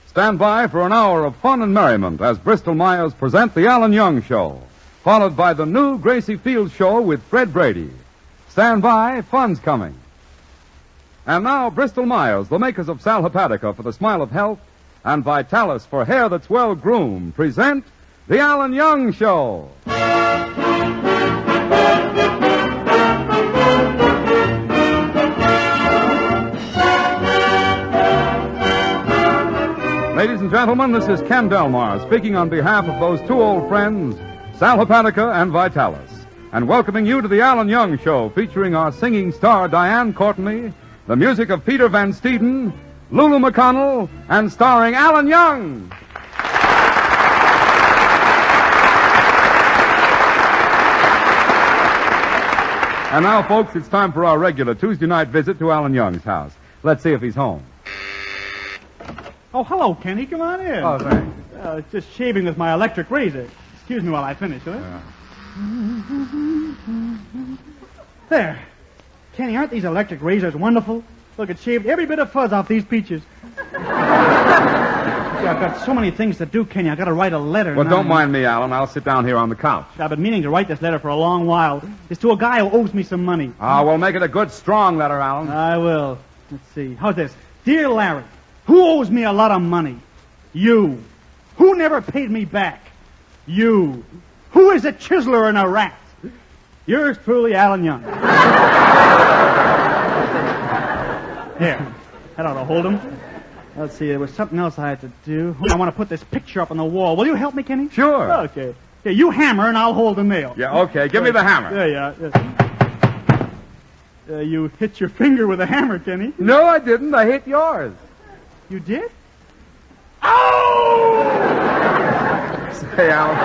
Stand by for an hour of fun and merriment as Bristol Myers present The Alan Young Show, followed by the new Gracie Fields Show with Fred Brady. Stand by, fun's coming. And now, Bristol Myers, the makers of Sal Hepatica for the smile of health and Vitalis for hair that's well groomed, present The Alan Young Show. Ladies and gentlemen, this is Ken Delmar speaking on behalf of those two old friends, Sal Hepatica and Vitalis, and welcoming you to The Alan Young Show, featuring our singing star Diane Courtney, the music of Peter Van Steeden, Lulu McConnell, and starring Alan Young. And now, folks, it's time for our regular Tuesday night visit to Alan Young's house. Let's see if he's home. Oh, hello, Kenny. Come on in. Oh, thanks. Just shaving with my electric razor. Excuse me while I finish, huh? Yeah. There. Kenny, aren't these electric razors wonderful? Look, it shaved every bit of fuzz off these peaches. See, I've got so many things to do, Kenny. I've got to write a letter. Well, don't mind me, Alan. I'll sit down here on the couch. I've been meaning to write this letter for a long while. It's to a guy who owes me some money. We'll make it a good, strong letter, Alan. I will. Let's see. How's this? Dear Larry, who owes me a lot of money? You. Who never paid me back? You. Who is a chiseler and a rat? Yours truly, Alan Young. Here. That ought to hold him. Let's see, there was something else I had to do. I want to put this picture up on the wall. Will you help me, Kenny? Sure. Okay. Here, you hammer and I'll hold the nail. Yeah, okay. Give me the hammer. Yeah. You hit your finger with a hammer, Kenny. No, I didn't. I hit yours. You did? Oh! Say, Alan.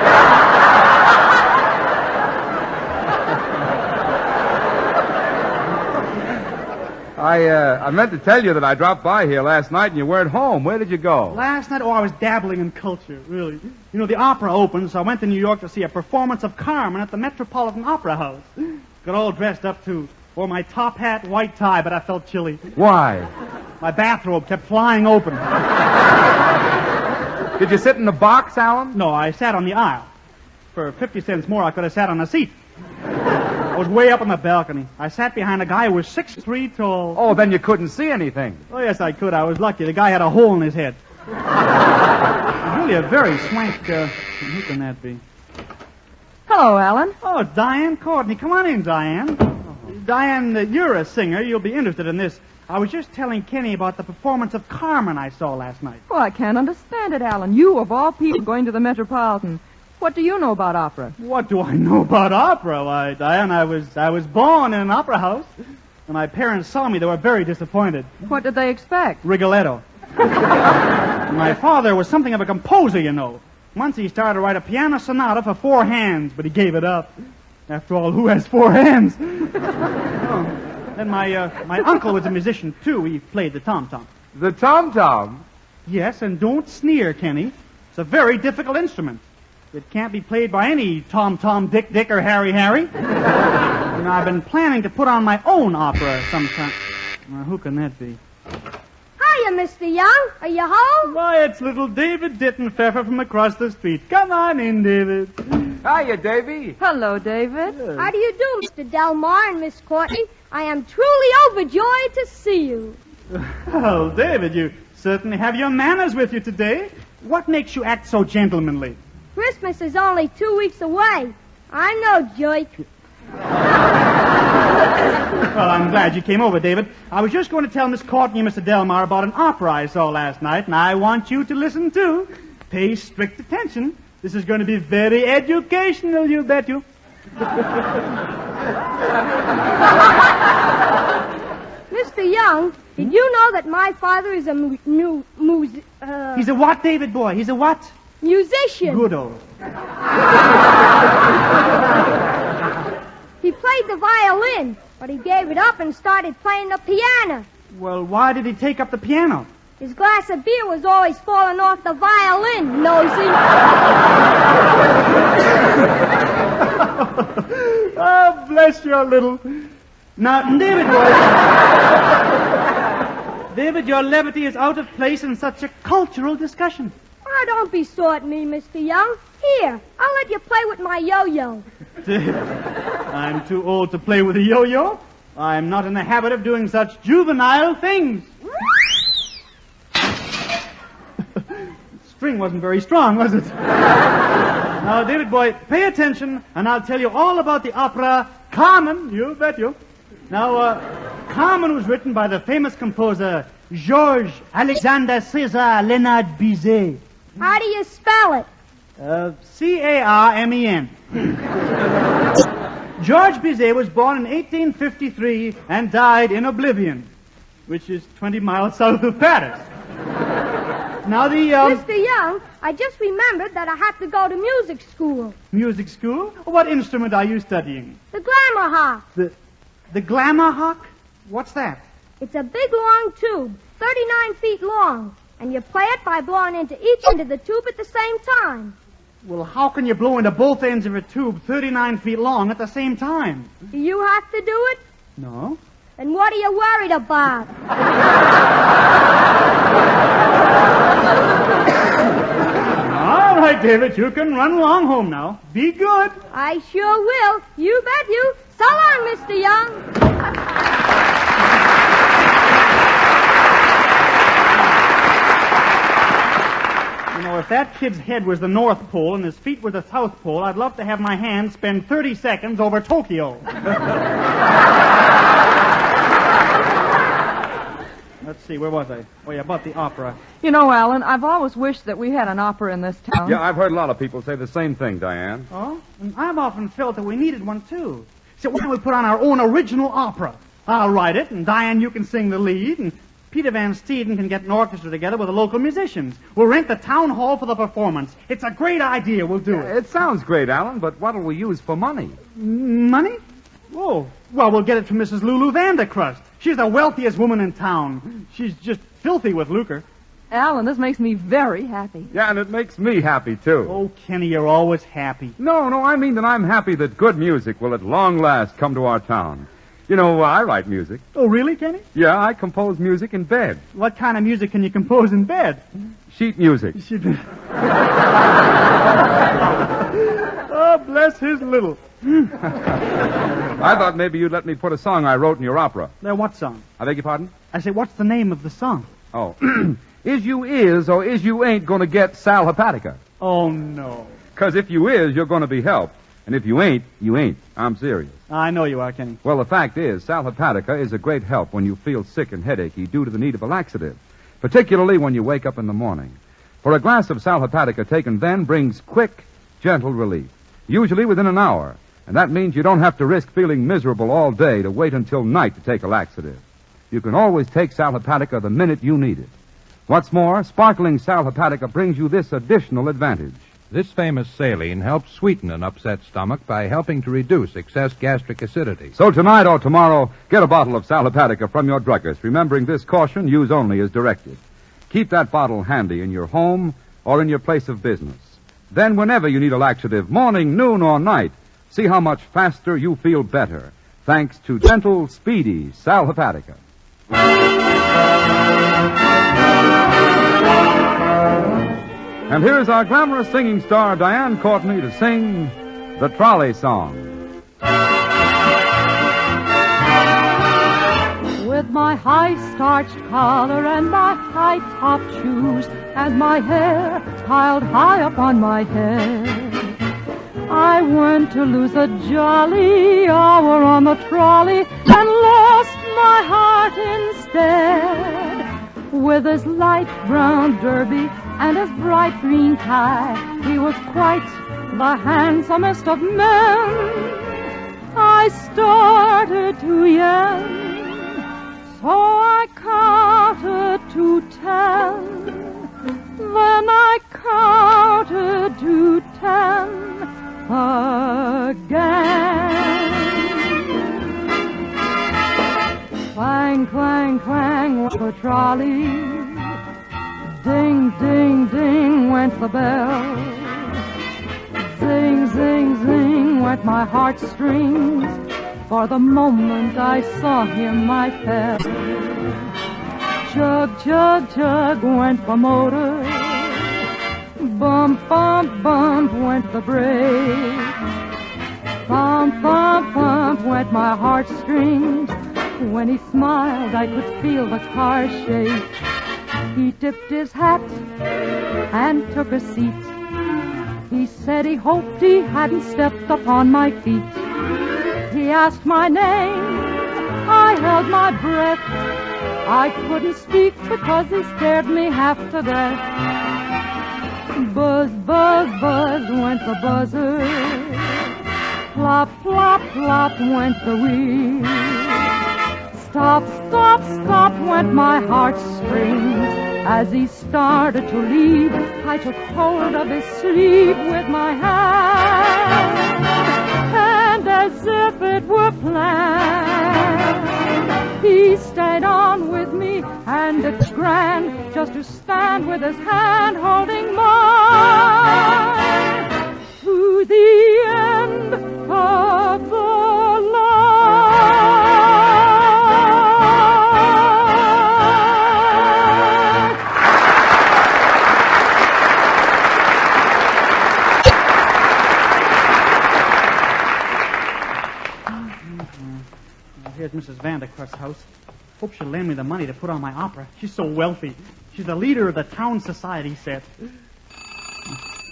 I meant to tell you that I dropped by here last night and you weren't home. Where did you go? Last night, I was dabbling in culture, really. You know, the opera opened, so I went to New York to see a performance of Carmen at the Metropolitan Opera House. Got all dressed up, too. Wore my top hat, white tie, but I felt chilly. Why? My bathrobe kept flying open. Did you sit in the box, Alan? No, I sat on the aisle. For 50 cents more, I could have sat on a seat. I was way up on the balcony. I sat behind a guy who was 6'3" tall. Oh, then you couldn't see anything. Oh, yes, I could. I was lucky. The guy had a hole in his head. He's really a very swank, who can that be? Hello, Alan. Oh, Diane Courtney. Come on in, Diane. Diane, you're a singer. You'll be interested in this. I was just telling Kenny about the performance of Carmen I saw last night. Oh, I can't understand it, Alan. You, of all people, going to the Metropolitan. What do you know about opera? What do I know about opera? Why, Diane, I was born in an opera house. When my parents saw me, they were very disappointed. What did they expect? Rigoletto. My father was something of a composer, you know. Once he started to write a piano sonata for 4 hands, but he gave it up. After all, who has 4 hands? Then my uncle was a musician, too. He played the tom-tom. The tom-tom? Yes, and don't sneer, Kenny. It's a very difficult instrument. It can't be played by any tom-tom, Dick, or Harry. You know, I've been planning to put on my own opera sometime. Well, who can that be? Hiya, Mr. Young. Are you home? Why, it's little David Dittenpfeffer from across the street. Come on in, David. Hiya, Davy. Hello, David. How do you do, Mr. Delmar and Miss Courtney? I am truly overjoyed to see you. Oh, David, you certainly have your manners with you today. What makes you act so gentlemanly? Christmas is only 2 weeks away. I'm no jerk. Well, I'm glad you came over, David. I was just going to tell Miss Courtney and Mr. Delmar about an opera I saw last night, and I want you to listen, too. Pay strict attention. This is going to be very educational, you bet you. Mr. Young, did you know that my father is a He's a what, David boy? He's a what? Musician. Good old. He played the violin, but he gave it up and started playing the piano. Well, why did he take up the piano? His glass of beer was always falling off the violin, nosy. Oh, bless your little... Now, David boy... David, your levity is out of place in such a cultural discussion. Oh, don't be sore at me, Mr. Young. Here, I'll let you play with my yo-yo. I'm too old to play with a yo-yo. I'm not in the habit of doing such juvenile things. String wasn't very strong, was it? Now, David boy, pay attention, and I'll tell you all about the opera Carmen. You bet you. Now, Carmen was written by the famous composer Georges Alexander César Leonard Bizet. How do you spell it? C-A-R-M-E-N. Georges Bizet was born in 1853 and died in Oblivion, which is 20 miles south of Paris. Now Mr. Young, I just remembered that I have to go to music school. Music school? What instrument are you studying? The glamour hawk. The glamour hawk? What's that? It's a big, long tube, 39 feet long, and you play it by blowing into each end of the tube at the same time. Well, how can you blow into both ends of a tube 39 feet long at the same time? Do you have to do it? No. Then what are you worried about? All right, David, you can run along home now. Be good. I sure will. You bet you. So long, Mr. Young. You know, if that kid's head was the North Pole and his feet were the South Pole, I'd love to have my hand spend 30 seconds over Tokyo. Let's see, where was I? Oh, yeah, about the opera. You know, Alan, I've always wished that we had an opera in this town. Yeah, I've heard a lot of people say the same thing, Diane. Oh? And I've often felt that we needed one, too. So why don't we put on our own original opera? I'll write it, and Diane, you can sing the lead, and Peter Van Steeden can get an orchestra together with the local musicians. We'll rent the town hall for the performance. It's a great idea. We'll do it. It sounds great, Alan, but what'll we use for money? Money? Oh, well, we'll get it from Mrs. Lulu Vandercrust. She's the wealthiest woman in town. She's just filthy with lucre. Alan, this makes me very happy. Yeah, and it makes me happy, too. Oh, Kenny, you're always happy. No, I mean that I'm happy that good music will at long last come to our town. You know, I write music. Oh, really, Kenny? Yeah, I compose music in bed. What kind of music can you compose in bed? Sheet music. Oh, bless his little. I thought maybe you'd let me put a song I wrote in your opera. What song? I beg your pardon? I say, what's the name of the song? Oh. Is you is or is you ain't going to get Sal Hepatica? Oh, no. Because if you is, you're going to be helped. And if you ain't, you ain't. I'm serious. I know you are, Kenny. Well, the fact is, Sal Hepatica is a great help when you feel sick and headachy due to the need of a laxative, particularly when you wake up in the morning. For a glass of Sal Hepatica taken then brings quick, gentle relief, usually within an hour. And that means you don't have to risk feeling miserable all day to wait until night to take a laxative. You can always take Sal Hepatica the minute you need it. What's more, sparkling Sal Hepatica brings you this additional advantage. This famous saline helps sweeten an upset stomach by helping to reduce excess gastric acidity. So tonight or tomorrow, get a bottle of Sal Hepatica from your druggist, remembering this caution, use only as directed. Keep that bottle handy in your home or in your place of business. Then whenever you need a laxative, morning, noon, or night, see how much faster you feel better, thanks to gentle, speedy Sal Hepatica. And here's our glamorous singing star, Diane Courtney, to sing the Trolley Song. With my high starched collar and my high top shoes and my hair piled high up on my head, I went to lose a jolly hour on the trolley and lost my heart instead. With his light brown derby and his bright green tie, he was quite the handsomest of men. I started to yell, so I counted to 10. Then I counted to 10 again. Clang, clang, clang went the trolley. Ding, ding, ding went the bell. Zing, zing, zing went my heartstrings. For the moment I saw him I fell. Chug, chug, chug went the motor. Bump, bump, bump went the brake. Bump, bump, bump went my heartstrings. When he smiled, I could feel the car shake. He tipped his hat and took a seat. He said he hoped he hadn't stepped upon my feet. He asked my name. I held my breath. I couldn't speak because he scared me half to death. Buzz, buzz, buzz went the buzzer. Plop, plop, plop went the wheel. Stop, stop, stop went my heartstrings. As he started to leave, I took hold of his sleeve with my hand. And as if it were planned, he stayed on with me, and it's grand just to stand with his hand holding mine to the end of the line. Here's Mrs. Vandercrust's house. Hope she'll lend me the money to put on my opera. She's so wealthy. She's the leader of the town society set.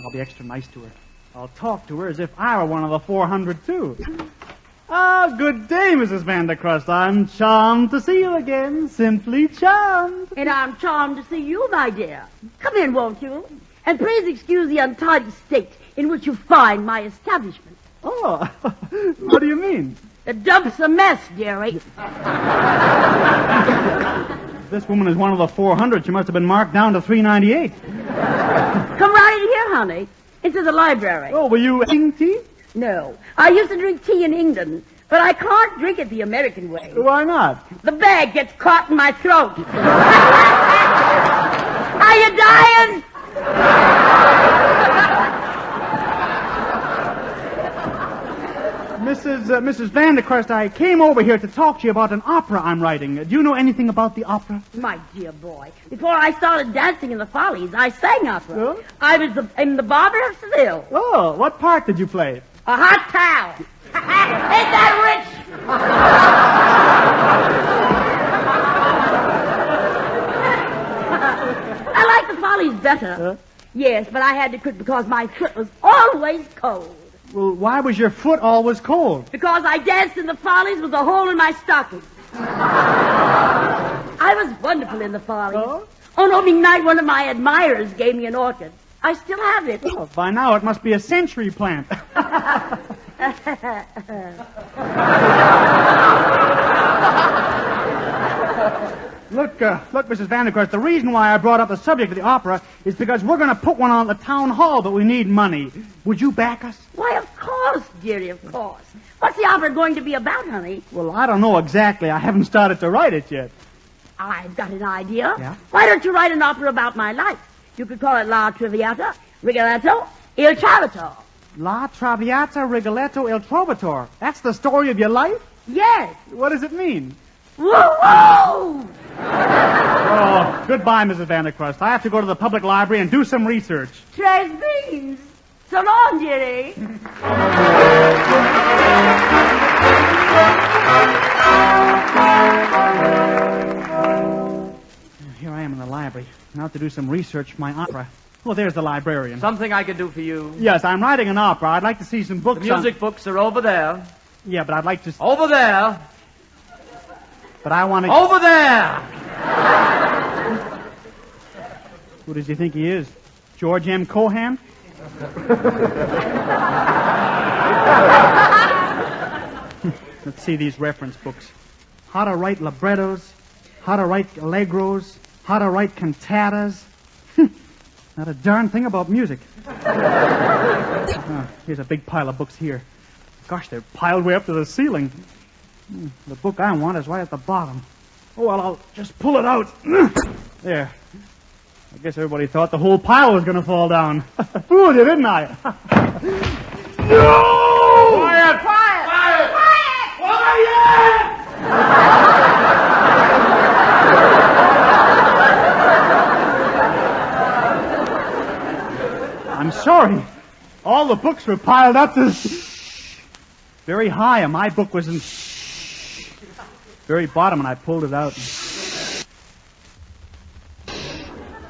I'll be extra nice to her. I'll talk to her as if I were one of the 400, too. Ah, good day, Mrs. Vandercrust. I'm charmed to see you again. Simply charmed. And I'm charmed to see you, my dear. Come in, won't you? And please excuse the untidy state in which you find my establishment. Oh, what do you mean? The dump's a mess, dearie. This woman is one of the 400. She must have been marked down to 398. Come right in here, honey. Into the library. Oh, were you eating tea? No. I used to drink tea in England, but I can't drink it the American way. Why not? The bag gets caught in my throat. Are you dying? Mrs. Vandercrust, I came over here to talk to you about an opera I'm writing. Do you know anything about the opera? My dear boy, before I started dancing in the Follies, I sang opera. Oh? I was in the Barber of Seville. Oh, what part did you play? A hot cow. Ain't that rich? I like the Follies better. Huh? Yes, but I had to quit because my foot was always cold. Well, why was your foot always cold? Because I danced in the Follies with a hole in my stocking. I was wonderful in the Follies. Oh? On opening night, one of my admirers gave me an orchid. I still have it. Oh, by now it must be a century plant. Look, Mrs. Vandercrust, the reason why I brought up the subject of the opera is because we're going to put one on at the town hall, but we need money. Would you back us? Why, of course, dearie, of course. What's the opera going to be about, honey? Well, I don't know exactly. I haven't started to write it yet. I've got an idea. Yeah? Why don't you write an opera about my life? You could call it La Traviata, Rigoletto, Il Trovatore. La Traviata Rigoletto Il Trovatore. That's the story of your life? Yes. What does it mean? Woo-woo! Oh, goodbye, Mrs. Vandercrust. I have to go to the public library and do some research. Tres beans. So long, dearie. Here I am in the library. Now to do some research for my opera. Oh, there's the librarian. Something I can do for you. Yes, I'm writing an opera. I'd like to see some books. The music books are over there. Yeah, but I'd like to... Over there. But I want to... Over there! Who does he think he is? George M. Cohan? Let's see these reference books. How to write librettos, how to write allegros, how to write cantatas. Not a darn thing about music. Here's a big pile of books here. Gosh, they're piled way up to the ceiling. The book I want is right at the bottom. Oh, well, I'll just pull it out. There. I guess everybody thought the whole pile was going to fall down. Fooled you, didn't I? No! Quiet! Quiet! Quiet! Quiet! story. All the books were piled up to very high, and my book was in very bottom, and I pulled it out.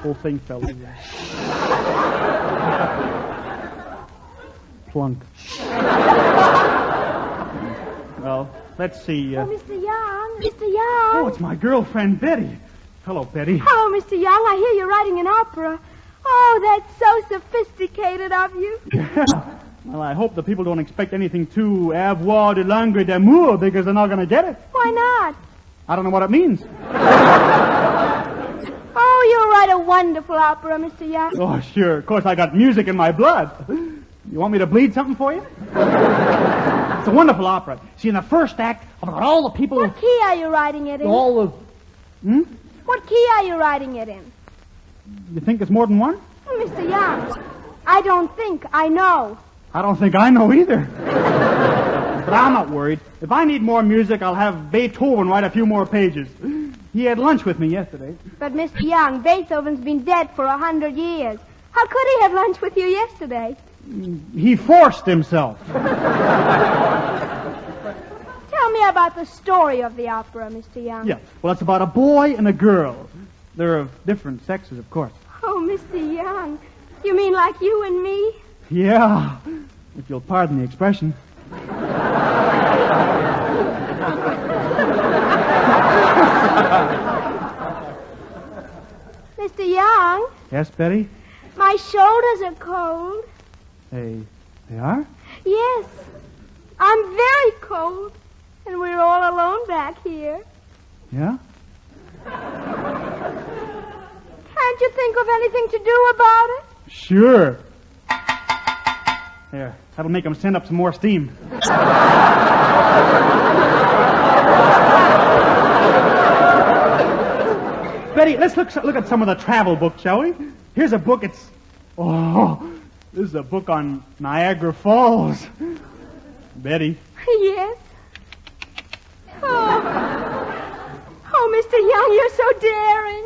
Whole thing fell in there. Plunk. Well, let's see. Oh, Mr. Young. Mr. Young. Oh, it's my girlfriend, Betty. Hello, Betty. Hello, Mr. Young. I hear you're writing an opera. Oh, that's so sophisticated of you. Yeah. Well, I hope the people don't expect anything too avoir de langue d'amour, because they're not going to get it. Why not? I don't know what it means. Oh, you'll write a wonderful opera, Mr. Young. Oh, sure. Of course, I got music in my blood. You want me to bleed something for you? It's a wonderful opera. See, in the first act, about all the people... What key are you writing it in? All the... What key are you writing it in? You think it's more than one? Oh, Mr. Young, I don't think. I know. I don't think I know either. But I'm not worried. If I need more music, I'll have Beethoven write a few more pages. He had lunch with me yesterday. But, Mr. Young, Beethoven's been dead for 100 years. How could he have lunch with you yesterday? He forced himself. Tell me about the story of the opera, Mr. Young. Yeah. Well, it's about a boy and a girl. They're of different sexes, of course. Oh, Mr. Young, you mean like you and me? Yeah, if you'll pardon the expression. Mr. Young? Yes, Betty? My shoulders are cold. They are? Yes. I'm very cold. And we're all alone back here. Yeah? Can't you think of anything to do about it? Sure. There, that'll make them send up some more steam. Betty, let's look at some of the travel books, shall we? Here's a book, this is a book on Niagara Falls. Betty. Yes. Oh, Mr. Young, you're so daring.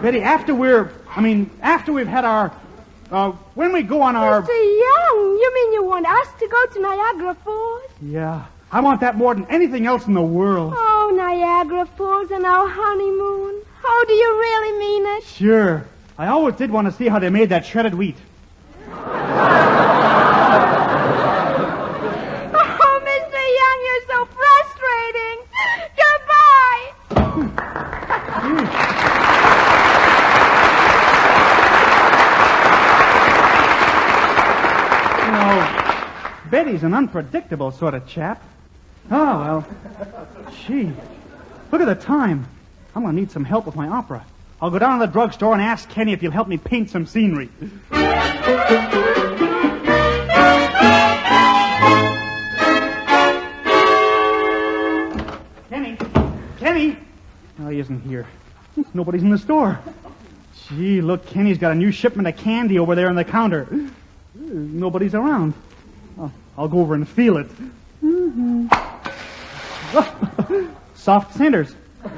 Betty, after we've had our, when we go on our... Mr. Young, you mean you want us to go to Niagara Falls? Yeah, I want that more than anything else in the world. Oh, Niagara Falls and our honeymoon. Oh, do you really mean it? Sure. I always did want to see how they made that shredded wheat. Oh, Mr. Young, you're so frustrating. Goodbye. Betty's an unpredictable sort of chap. Oh, well. Gee. Look at the time. I'm going to need some help with my opera. I'll go down to the drugstore and ask Kenny if he'll help me paint some scenery. Kenny! Oh, he isn't here. Nobody's in the store. Gee, look, Kenny's got a new shipment of candy over there on the counter. Nobody's around. Oh, I'll go over and feel it. Mm-hmm. Soft centers. I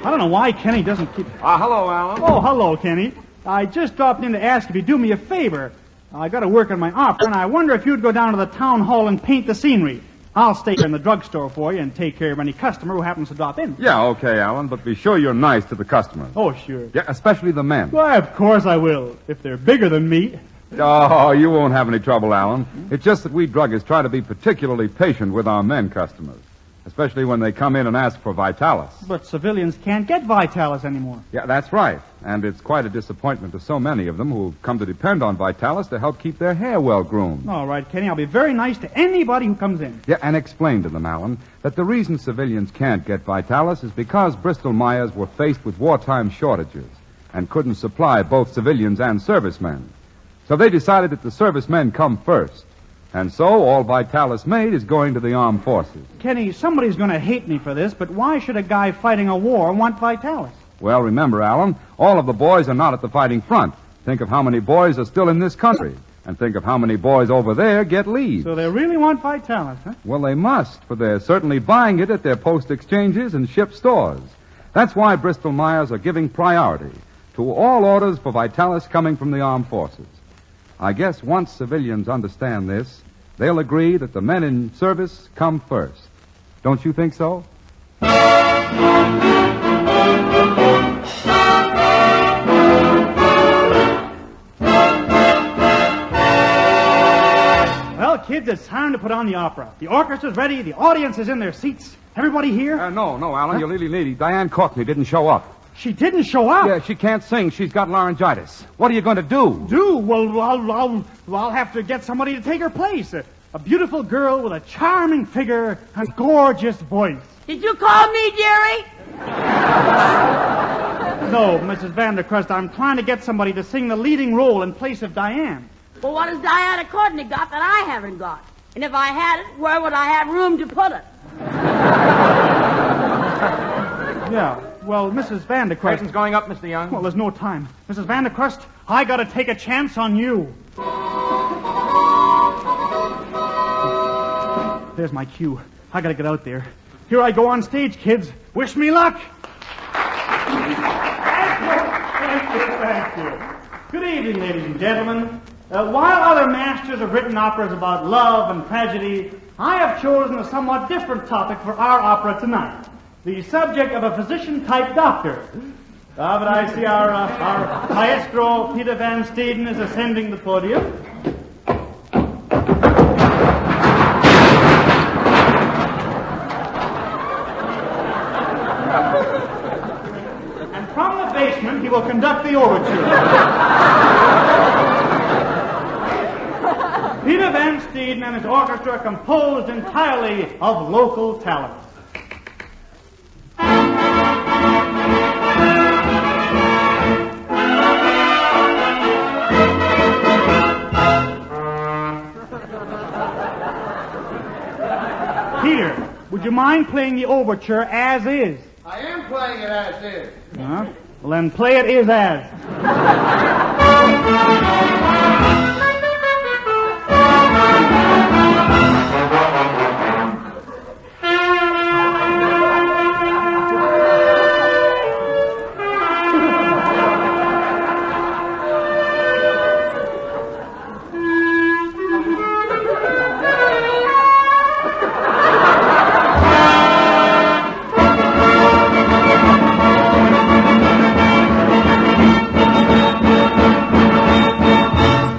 don't know why Kenny doesn't keep... Hello, Alan. Oh, hello, Kenny. I just dropped in to ask if you'd do me a favor. I got to work on my opera, and I wonder if you'd go down to the town hall and paint the scenery. I'll stay here in the drugstore for you and take care of any customer who happens to drop in. Yeah, okay, Alan, but be sure you're nice to the customers. Oh, sure. Yeah, especially the men. Why, of course I will, if they're bigger than me. Oh, you won't have any trouble, Alan. It's just that we druggists try to be particularly patient with our men customers, especially when they come in and ask for Vitalis. But civilians can't get Vitalis anymore. Yeah, that's right. And it's quite a disappointment to so many of them who've come to depend on Vitalis to help keep their hair well groomed. All right, Kenny, I'll be very nice to anybody who comes in. Yeah, and explain to them, Alan, that the reason civilians can't get Vitalis is because Bristol-Myers were faced with wartime shortages and couldn't supply both civilians and servicemen. So they decided that the servicemen come first. And so all Vitalis made is going to the armed forces. Kenny, somebody's going to hate me for this, but why should a guy fighting a war want Vitalis? Well, remember, Alan, all of the boys are not at the fighting front. Think of how many boys are still in this country. And think of how many boys over there get leads. So they really want Vitalis, huh? Well, they must, for they're certainly buying it at their post exchanges and ship stores. That's why Bristol Myers are giving priority to all orders for Vitalis coming from the armed forces. I guess once civilians understand this, they'll agree that the men in service come first. Don't you think so? Well, kids, it's time to put on the opera. The orchestra's ready. The audience is in their seats. Everybody here? No, Alan, you're really needy. Diane Courtney didn't show up. She didn't show up? Yeah, she can't sing. She's got laryngitis. What are you going to do? Well, I'll have to get somebody to take her place. A beautiful girl with a charming figure and gorgeous voice. Did you call me, Jerry? No, Mrs. Vandercrust, I'm trying to get somebody to sing the leading role in place of Diane. Well, what has Diana Courtney got that I haven't got? And if I had it, where would I have room to put it? Yeah, well, Mrs. Vandercrust... Curtain's going up, Mr. Young. Well, there's no time. Mrs. Vandercrust, I gotta take a chance on you. There's my cue. I gotta get out there. Here I go on stage, kids. Wish me luck. Thank you. Good evening, ladies and gentlemen. While other masters have written operas about love and tragedy, I have chosen a somewhat different topic for our opera tonight. The subject of a physician-type doctor. But I see our maestro, Peter Van Steeden, is ascending the podium. And from the basement, he will conduct the overture. Peter Van Steeden and his orchestra are composed entirely of local talent. Peter, would you mind playing the overture as is? I am playing it as is. Well, then play it is as.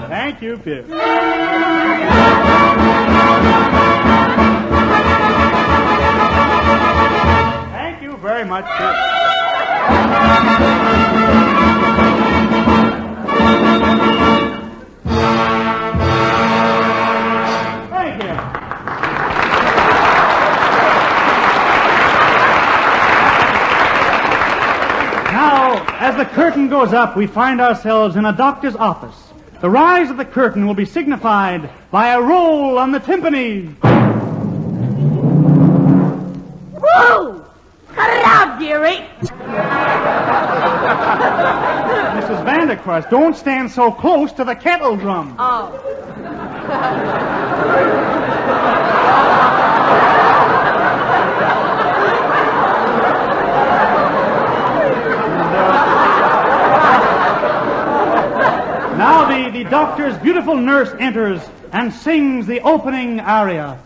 Thank you, Peter. Thank you very much, Peter. Thank you. Now, as the curtain goes up, we find ourselves in a doctor's office. The rise of the curtain will be signified by a roll on the timpani. Whoa! Cut it out, dearie. Mrs. Vandercrust, don't stand so close to the kettle drum. Oh. Now the doctor's beautiful nurse enters and sings the opening aria.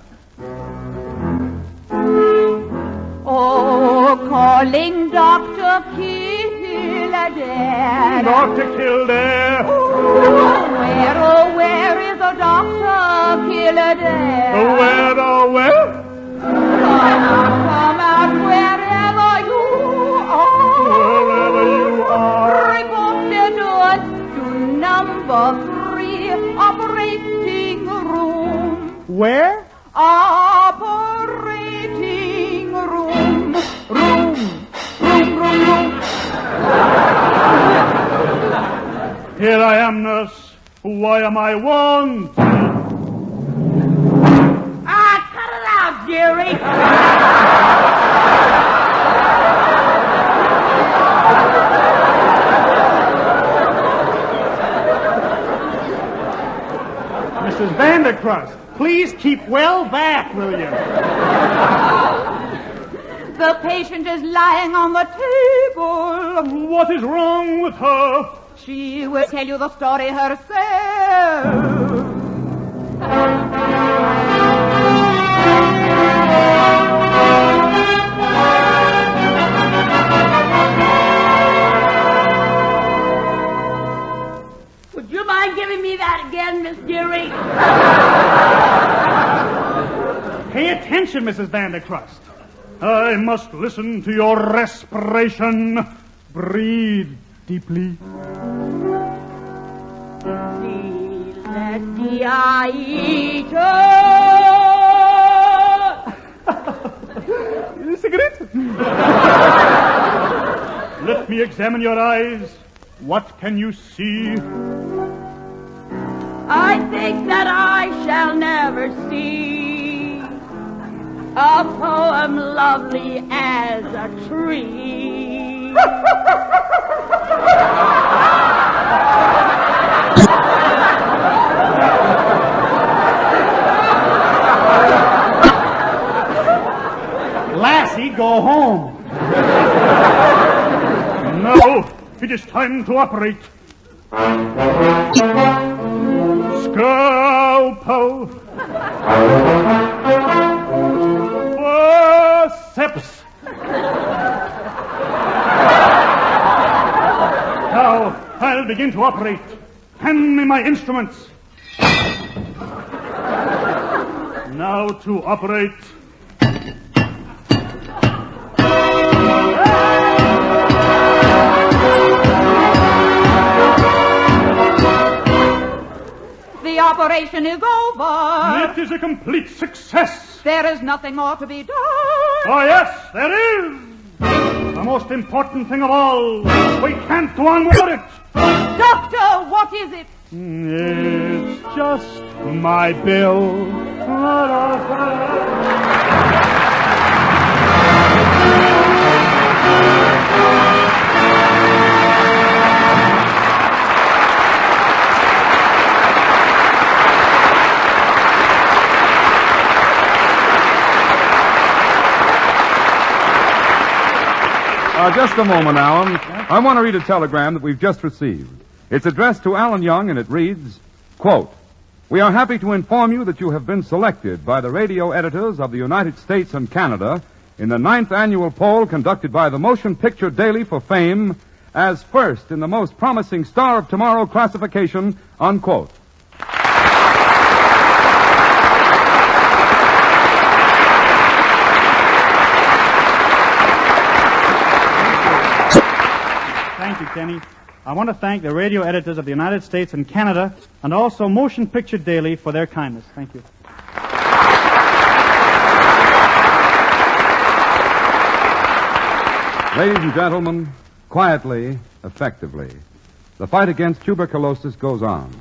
Oh, calling Dr. Kildare. Dr. Kildare. Oh, where is the Dr. Kildare? Where? Come out wherever you are. Report at once to number 3 operating room. Where? Operating room. Room. Here I am, nurse. Why am I wanted? Cut it out, Jerry. Vandercrust, please keep well back, will you? The patient is lying on the table. What is wrong with her? She will tell you the story herself. Would you mind giving me that again, Miss Dearing? Pay attention, Mrs. Vandercrust. I must listen to your respiration. Breathe deeply. Cigarette? Let me examine your eyes. What can you see? I think that I shall never see a poem lovely as a tree. Lassie, go home. Now, it is time to operate. Scalpel. Forceps. Now, I'll begin to operate. Hand me my instruments. Now to operate. The operation is over. It is a complete success. There is nothing more to be done. Oh, yes, there is. The most important thing of all. We can't go on without it. Doctor, what is it? It's just my bill. Just a moment, Alan. I want to read a telegram that we've just received. It's addressed to Alan Young, and it reads, quote, "We are happy to inform you that you have been selected by the radio editors of the United States and Canada in the 9th annual poll conducted by the Motion Picture Daily for Fame as first in the most promising Star of Tomorrow classification," unquote. Thank you, Kenny. I want to thank the radio editors of the United States and Canada and also Motion Picture Daily for their kindness. Thank you. Ladies and gentlemen, quietly, effectively, the fight against tuberculosis goes on.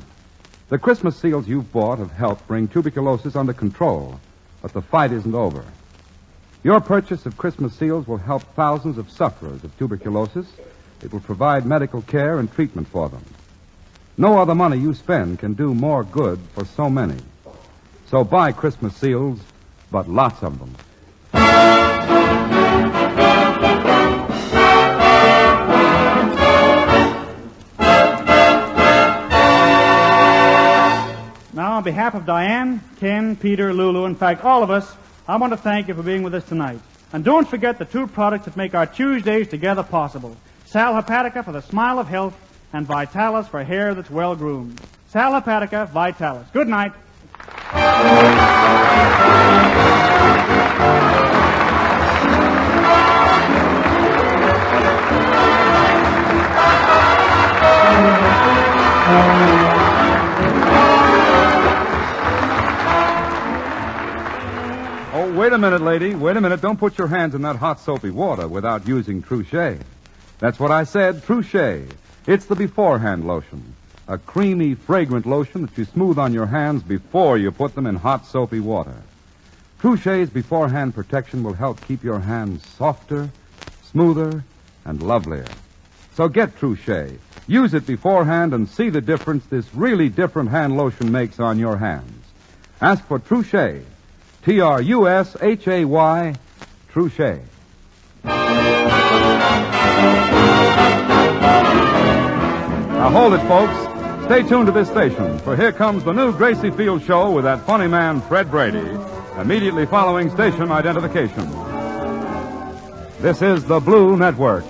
The Christmas seals you've bought have helped bring tuberculosis under control, but the fight isn't over. Your purchase of Christmas seals will help thousands of sufferers of tuberculosis. It will provide medical care and treatment for them. No other money you spend can do more good for so many. So buy Christmas seals, but lots of them. Now, on behalf of Diane, Ken, Peter, Lulu, in fact, all of us, I want to thank you for being with us tonight. And don't forget the two products that make our Tuesdays together possible. Sal Hepatica for the smile of health, and Vitalis for hair that's well-groomed. Sal Hepatica, Vitalis. Good night. Oh, wait a minute, lady. Wait a minute. Don't put your hands in that hot soapy water without using Truchet. That's what I said, Truchet. It's the beforehand lotion. A creamy, fragrant lotion that you smooth on your hands before you put them in hot, soapy water. Truchet's beforehand protection will help keep your hands softer, smoother, and lovelier. So get Truchet. Use it beforehand and see the difference this really different hand lotion makes on your hands. Ask for Truchet. Trushay. Truchet. Now hold it, folks. Stay tuned to this station, for here comes the new Gracie Field Show with that funny man, Fred Brady, immediately following station identification. This is the Blue Network.